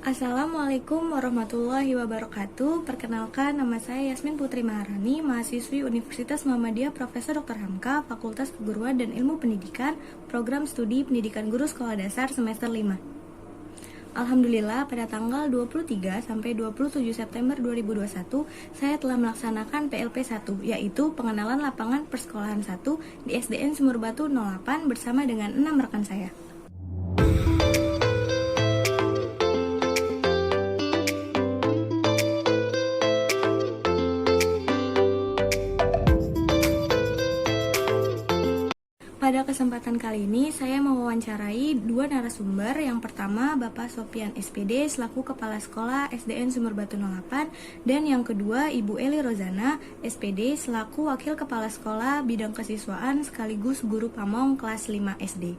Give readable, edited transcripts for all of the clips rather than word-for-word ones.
Assalamualaikum warahmatullahi wabarakatuh. Perkenalkan, nama saya Yasmin Putri Maharani, mahasiswi Universitas Muhammadiyah Profesor Dr. Hamka, Fakultas Keguruan dan Ilmu Pendidikan, Program Studi Pendidikan Guru Sekolah Dasar semester 5. Alhamdulillah, pada tanggal 23 sampai 27 September 2021, saya telah melaksanakan PLP 1, yaitu pengenalan lapangan persekolahan 1 di SDN Sumur Batu 08 bersama dengan 6 rekan saya. Pada kesempatan kali ini, saya mewawancarai dua narasumber. Yang pertama, Bapak Sofian SPD selaku Kepala Sekolah SDN Sumur Batu 08, dan yang kedua, Ibu Eli Rozana SPD selaku Wakil Kepala Sekolah Bidang Kesiswaan sekaligus Guru Pamong kelas 5 SD.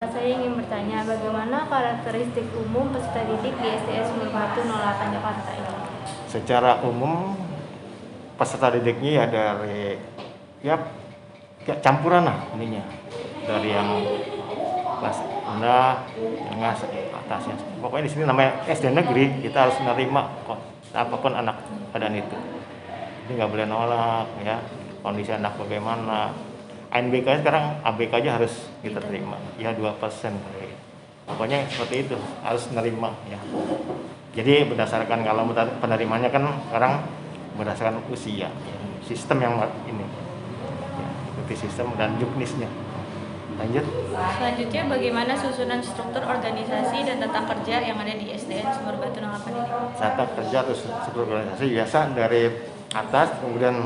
Saya ingin bertanya, bagaimana karakteristik umum peserta didik di SDN Sumur Batu 08 Jakarta ini? Secara umum, peserta didiknya ya dari campuran lah ininya, dari yang kelas rendah, tengah, atasnya. Pokoknya di sini namanya SD negeri, kita harus menerima kok apapun anak keadaan itu. Jadi nggak boleh nolak ya, kondisi anak bagaimana. ANBK sekarang ABK aja harus kita terima, ya 2%. Pokoknya seperti itu, harus menerima ya. Jadi berdasarkan kalau penerimanya kan sekarang berdasarkan usia, ya. Sistem yang ini. Sistem dan juknisnya. Lanjut. Selanjutnya, bagaimana susunan struktur organisasi dan tata kerja yang ada di SDN Sumur Batu 08 ini? Tata kerja atau struktur organisasi biasa dari atas, kemudian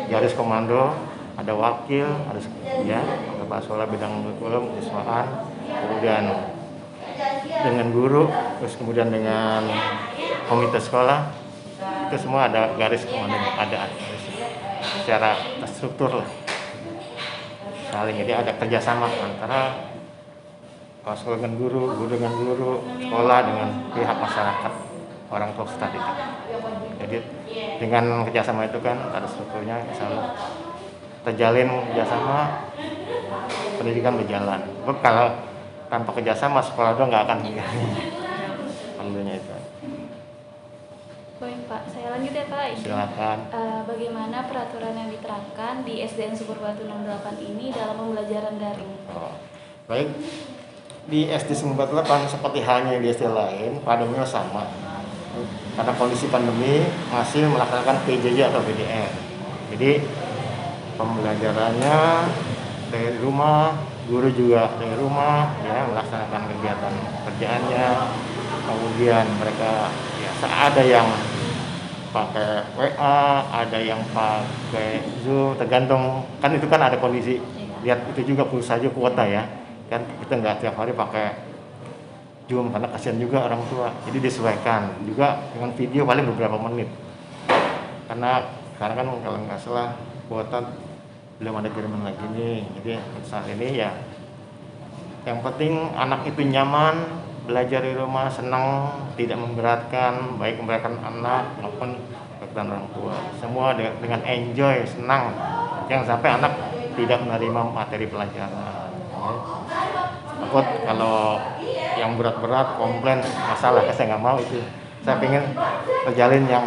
garis komando, ada wakil, ada ya, kepala sekolah bidang kurikulum, siswaan, kemudian dengan guru, terus kemudian dengan komite sekolah, itu semua ada garis komando, ada secara struktur lah. Jadi ada kerjasama antara sekolah dengan guru dengan guru, sekolah dengan pihak masyarakat, orang tua peserta didik. Jadi dengan kerjasama itu kan ada strukturnya, selalu terjalin kerjasama, pendidikan berjalan. Kalau tanpa kerjasama sekolah itu nggak akan berjalan. Alhamdulillah itu. Baik Pak, saya lanjut ya Pak. Silakan. Bagaimana peraturan yang diterapkan di SDN Sumur Batu 08 ini dalam pembelajaran daring? Baik, di SD Sumur Batu 08 seperti halnya di SD lain, pandeminya sama. Karena kondisi pandemi masih melaksanakan PJJ atau PDR. Jadi pembelajarannya dari rumah, guru juga dari rumah, ya melaksanakan kegiatan kerjaannya. Kemudian mereka ada yang pakai WA, ada yang pakai Zoom, tergantung kan itu kan ada kondisi. Lihat itu juga perlu saja kuota ya, kan kita nggak tiap hari pakai Zoom karena kasihan juga orang tua. Jadi disesuaikan juga dengan video paling beberapa menit. Karena sekarang kan kalau nggak salah kuota belum ada kiriman lagi nih. Jadi saat ini ya yang penting anak itu nyaman, belajar di rumah, senang, tidak memberatkan, baik memberatkan anak maupun memberatkan orang tua. Semua dengan enjoy, senang. Jangan sampai anak tidak menerima materi pelajaran. Takut kalau yang berat-berat, komplain, masalah, saya nggak mau itu. Saya pengen terjalin yang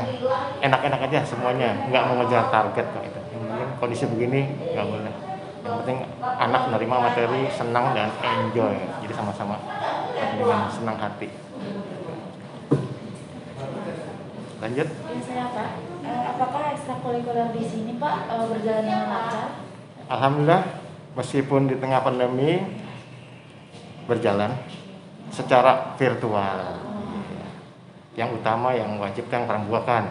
enak-enak aja semuanya, nggak mengejar target kok itu. Yang penting kondisi begini nggak boleh. Yang penting anak menerima materi, senang dan enjoy. Jadi sama-sama dengan senang hati. Lanjut. Saya Pak, apakah ekstrakurikuler di sini Pak berjalan dengan lancar? Alhamdulillah, meskipun di tengah pandemi berjalan secara virtual. Yang utama yang wajib kan pramuka kan.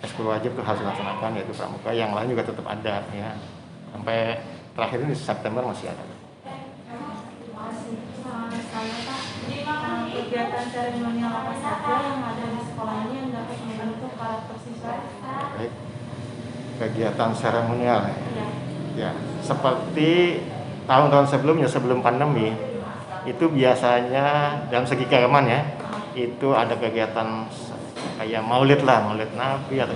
Ekskul wajib itu harus dilaksanakan, yaitu pramuka. Yang lain juga tetap ada ya. Sampai terakhir ini September masih ada. Kegiatan seremonial apa saja yang ada di sekolah ini yang dapat membentuk karakter siswa? Baik. Kegiatan seremonial ya seperti tahun-tahun sebelumnya, sebelum pandemi itu biasanya dalam segi keagamaan ya, itu ada kegiatan kayak maulid Nabi atau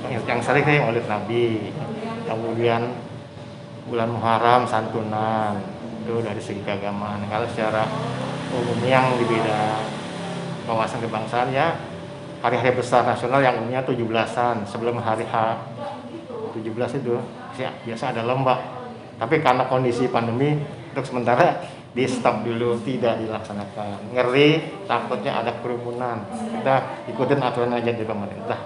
yang sering kayak maulid Nabi, kemudian bulan Muharram santunan, itu dari segi keagamaan. Kalau secara umum yang di bidang wawasan kebangsaan ya, hari-hari besar nasional yang umumnya 17-an sebelum hari H17 itu biasa ada lomba. Tapi karena kondisi pandemi untuk sementara di stop dulu, tidak dilaksanakan. Ngeri takutnya ada kerumunan. Kita ikutin aturan aja di pemerintah.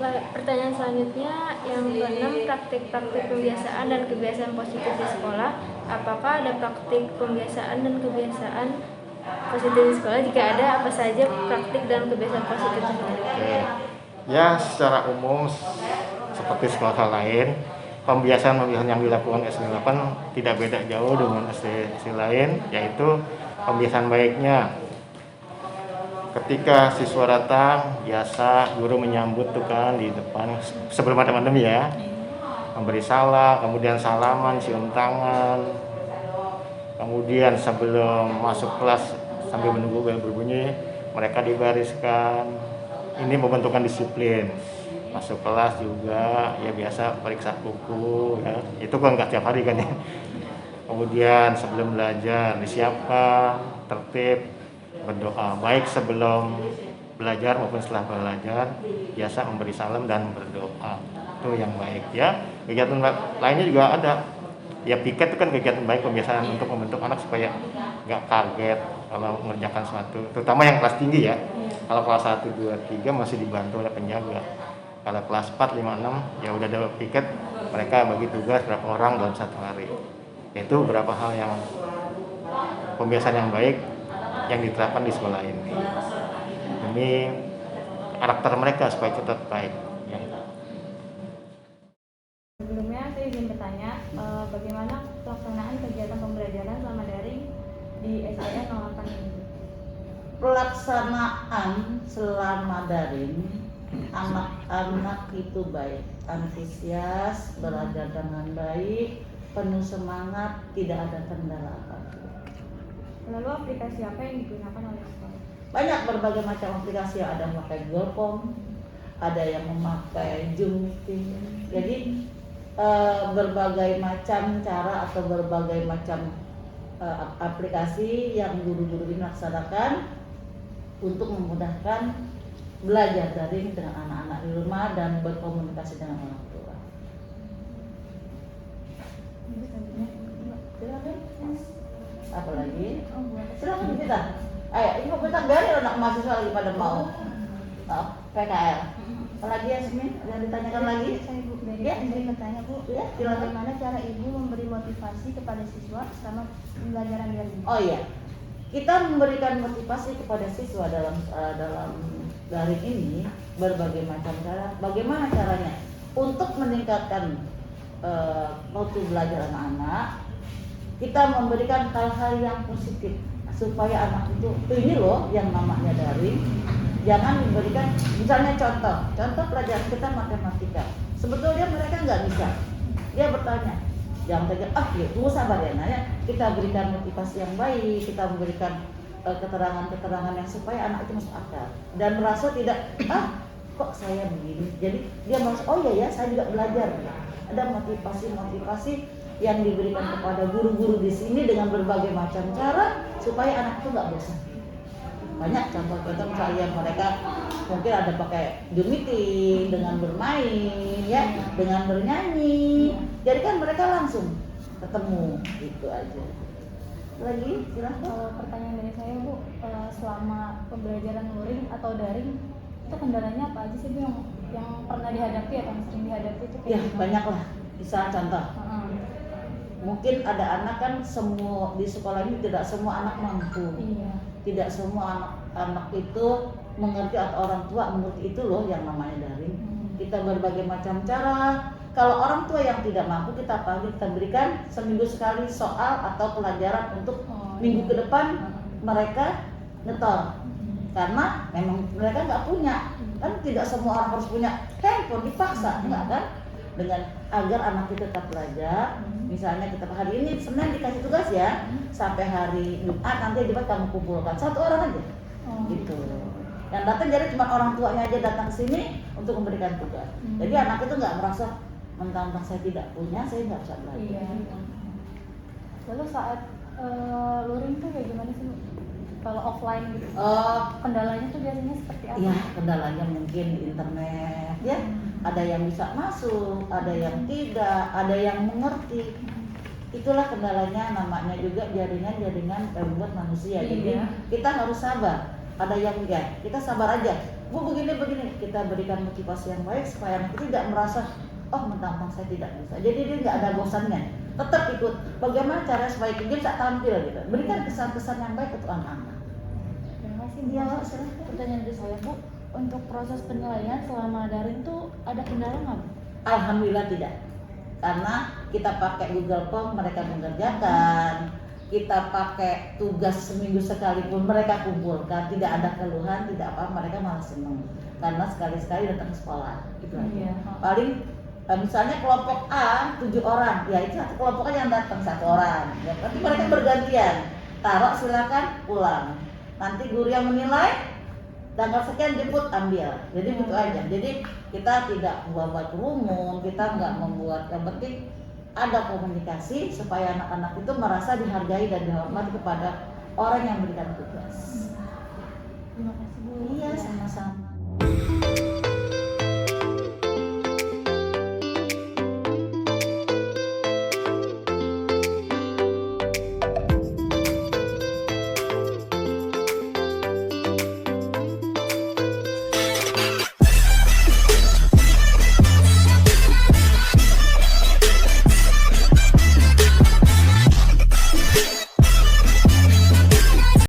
Pertanyaan selanjutnya yang keenam, praktik-praktik pembiasaan dan kebiasaan positif di sekolah. Apakah ada praktik pembiasaan dan kebiasaan positif di sekolah? Jika ada, apa saja praktik dan kebiasaan positif di sekolah? Oke. Ya, secara umum seperti sekolah lain, pembiasaan yang dilakukan SD 8 tidak beda jauh dengan SD lain, yaitu pembiasaan baiknya. Ketika siswa datang, biasa guru menyambut tuh kan di depan sebelum ada pandemi ya, memberi salam, kemudian salaman, cium tangan, kemudian sebelum masuk kelas sambil menunggu bel berbunyi, mereka dibariskan. Ini membentukkan disiplin. Masuk kelas juga ya biasa periksa buku ya, itu kan nggak tiap hari kan ya. Kemudian sebelum belajar disiapkan tertib, berdoa baik sebelum belajar maupun setelah belajar, biasa memberi salam dan berdoa, itu yang baik ya. Kegiatan lainnya juga ada ya, piket itu kan kegiatan baik, pembiasaan untuk membentuk anak supaya nggak kaget kalau mengerjakan sesuatu, terutama yang kelas tinggi ya. Kalau kelas 1, 2, 3 masih dibantu oleh penjaga. Kalau kelas 4, 5, 6 ya udah ada piket, mereka bagi tugas berapa orang dalam satu hari. Itu beberapa hal yang pembiasaan yang baik yang diterapkan di sekolah ini demi karakter mereka supaya tetap baik ya. Sebelumnya saya ingin bertanya, bagaimana pelaksanaan kegiatan pembelajaran selama daring di SDN 08 ini? Pelaksanaan selama daring, anak-anak itu baik, antusias, belajar dengan baik, penuh semangat, tidak ada kendala apapun. Lalu aplikasi apa yang digunakan oleh sekolah? Banyak berbagai macam aplikasi, ada yang memakai Google Form, ada yang memakai Zoom Meeting. Jadi berbagai macam cara atau berbagai macam aplikasi yang guru-guru ini laksanakan untuk memudahkan belajar daring dengan anak-anak di rumah dan berkomunikasi dengan orang tua. Silakan. Apa lagi? Silakan kita. Ayo, ini mau kita biarin anak mahasiswa lagi pada mau. PKL. Apa lagi Yasmin? Ada yang ditanyakan lagi? Saya Bu, Ya. izin bertanya Bu, Ya, silakan. bagaimana cara Ibu memberi motivasi kepada siswa selama pembelajaran daring? Oh iya, kita memberikan motivasi kepada siswa dalam daring ini berbagai macam cara. Bagaimana caranya? Untuk meningkatkan mutu belajar anak-anak, kita memberikan hal-hal yang positif supaya anak itu ini loh yang namanya daring. Jangan diberikan, misalnya contoh pelajaran kita matematika. Sebetulnya mereka nggak bisa. Dia bertanya, jangan saja, ya tunggu sabar ya Naya. Kita berikan motivasi yang baik, kita memberikan keterangan-keterangan yang supaya anak itu masuk akal dan merasa tidak, kok saya begini. Jadi dia merasa, oh iya ya, saya juga belajar. Ada motivasi-motivasi yang diberikan kepada guru-guru di sini dengan berbagai macam cara supaya anak itu nggak bosan. Banyak contoh-contoh misalnya mereka mungkin ada pakai Zoom Meeting dengan bermain ya, dengan bernyanyi. Jadi kan mereka langsung ketemu gitu aja. Lagi silahkan. Pertanyaan dari saya Bu, selama pembelajaran luring atau daring itu kendalanya apa aja sih Bu yang pernah dihadapi atau yang sering dihadapi itu? Ya banyak lah. Bisa contoh. Mungkin ada anak kan semua di sekolah ini tidak semua anak mampu. Iya. Tidak semua anak itu mengerti atau orang tua mengerti itu loh yang namanya daring. Kita berbagai macam cara. Kalau orang tua yang tidak mampu kita panggil, kita berikan seminggu sekali soal atau pelajaran untuk minggu ke depan mereka nyetor. Karena memang mereka nggak punya. Kan tidak semua orang harus punya handphone dipaksa, enggak kan? Dengan agar anak kita tetap belajar. Misalnya kita hari ini Senin dikasih tugas ya, sampai hari Jumat nanti Jumat kamu kumpulkan satu orang aja, gitu. Yang datang jadi cuma orang tuanya aja datang sini untuk memberikan tugas. Jadi anak itu nggak merasa mentang-mentang saya tidak punya, saya nggak bisa belajar. Iya. Lalu saat luring tuh kayak gimana sih Bu? Kalau offline gitu? Kendalanya tuh biasanya seperti apa? Ya, kendalanya mungkin internet ya. Ada yang bisa masuk, ada yang tidak, ada yang mengerti. Itulah kendalanya, namanya juga jaringan buat manusia. Jadi kita harus sabar. Ada yang ya, kita sabar aja. Bu begini, kita berikan motivasi yang baik supaya anak itu tidak merasa oh mentang-mentang saya tidak bisa. Jadi dia nggak ada bosannya. Tetap ikut. Bagaimana cara supaya dia bisa tampil gitu. Berikan kesan-kesan yang baik untuk anak-anak. Terima kasih. Iya, Pertanyaan dari saya Bu, untuk proses penilaian selama daring tuh ada kendala nggak Bu? Alhamdulillah tidak. Karena kita pakai Google Form, mereka mengerjakan. Kita pakai tugas seminggu sekali pun mereka kumpulkan, tidak ada keluhan, tidak apa, mereka malah senang karena sekali-sekali datang ke sekolah gitu aja. Paling misalnya kelompok A 7 orang, ya itu satu kelompoknya yang datang 1 orang, ya, tapi mereka bergantian, taruh silakan pulang, nanti guru yang menilai tanggal sekian jemput ambil, jadi gitu aja. Jadi kita tidak buat kerumun, kita nggak membuat, yang penting ada komunikasi supaya anak-anak itu merasa dihargai dan dihormati kepada orang yang memberikan tugas. Terima kasih Bu. Iya, sama-sama.